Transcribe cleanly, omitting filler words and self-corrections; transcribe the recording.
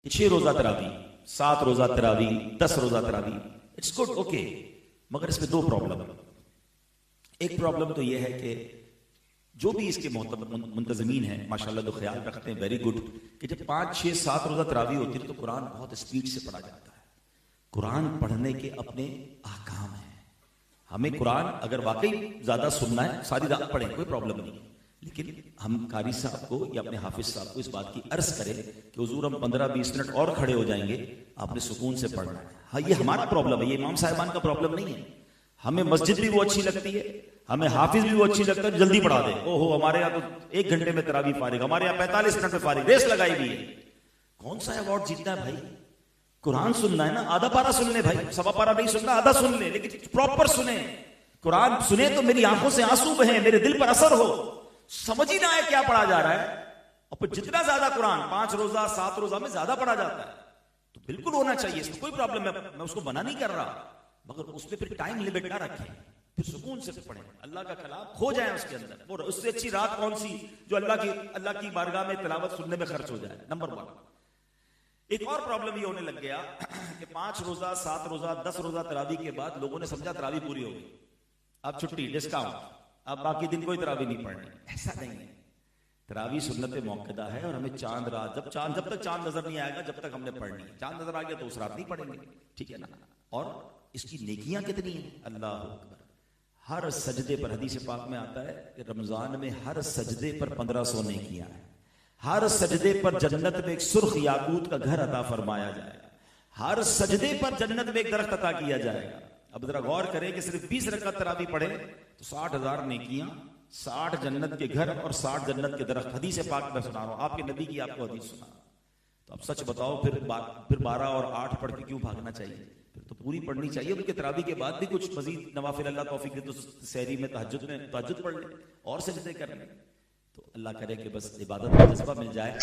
6 रोजा तरावी, 7 रोजा तरावी, 10 रोजा तरावी, इट्स गुड, ओके। मगर इसमें दो प्रॉब्लम है। एक प्रॉब्लम तो यह है कि जो भी इसके मुंतजमीन है माशाल्लाह तो ख्याल रखते हैं, वेरी गुड, कि जब 5, 6, 7 रोजा तरावी होती है तो कुरान बहुत स्पीड से पढ़ा जाता है। कुरान पढ़ने के अपने अहकाम हैं। हमें कुरान अगर वाकई ज्यादा सुनना है सारी रात पढ़ें, कोई प्रॉब्लम नहीं, लेकिन हम कारी साहब को या अपने हाफिज साहब को इस बात की अर्ज करें कि हुजूर हम 15-20 मिनट और खड़े हो जाएंगे, आपने सुकून से पढ़ना है। हाँ, ये हमारा प्रॉब्लम है, ये इमाम साहिबान का प्रॉब्लम नहीं है। हमें मस्जिद भी वो अच्छी लगती है, हमें हाफिज भी वो अच्छी लगता है, जल्दी पढ़ा दे। ओहो, हमारे यहाँ तो 1 घंटे में तरावी फारिग, हमारे यहाँ 45 मिनट में फारिग, रेस लगाई हुई है। कौन सा अवार्ड जीतना है भाई? कुरान सुनना है ना, आधा पारा सुन ले भाई, सवा पारा नहीं सुनना, आधा सुन ले, लेकिन प्रॉपर सुने। कुरान सुने तो मेरी आंखों से आंसू बहे, मेरे दिल पर असर हो, समझ ही ना आए क्या पढ़ा जा रहा है। और फिर जितना ज्यादा कुरान 5 रोजा 7 रोजा में ज्यादा पढ़ा जाता है तो बिल्कुल होना चाहिए, इसमें कोई प्रॉब्लम है, मैं उसको मना नहीं कर रहा, मगर उसमें फिर टाइम लिमिट ना रखें, फिर सुकून से पढ़ें, अल्लाह का कलाम खो जाए उसके अंदर। और उससे अच्छी रात कौन सी जो अल्लाह की बारगाह में तिलावत सुनने में खर्च हो जाए, नंबर 1। एक और प्रॉब्लम ये होने लग गया कि 5 रोजा 7 रोजा 10 रोजा तरावी के बाद लोगों ने समझा तरावी पूरी हो गई, अब छुट्टी, डिस्काउंट, अब बाकी दिन कोई तरावी नहीं पढ़नी। ऐसा नहीं है, तरावी सुन्नत मौक़दा है और हमें चांद रात, जब तक चांद नजर नहीं आएगा जब तक हमने पढ़नी है। चांद नजर आ गया तो उस रात नहीं पढ़ेंगे, ठीक है ना। और इसकी नेकियां कितनी है, अल्लाह अकबर। हर सजदे पर, हदीस पाक में आता है कि रमजान में हर सजदे पर 1500 नेकियां हैं। हर सजदे पर जन्नत में एक सुर्ख याकूत का घर अता फरमाया जाएगा, हर सजदे पर जन्नत में एक दरख्त अता किया जाएगा। अब जरा गौर करें कि सिर्फ 20 रकात तरावी पढ़े तो 60,000 नेकियां, 60 जन्नत के घर और 60 जन्नत के दरख्त। हदीस पाक में सुना रहा हूं, आपके नबी की आपको हदीस सुना। तो अब सच बताओ, फिर 12 और 8 पढ़ के क्यों भागना चाहिए? फिर तो पूरी पढ़नी चाहिए। उनके तरावी के बाद भी कुछ मजीद नवाफिल अल्लाह तौफीक दे तो सहरी में तहज्जुद पढ़ ले और सजदे कर ले, तो अल्लाह करे कि बस इबादत का जज्बा मिल जाए।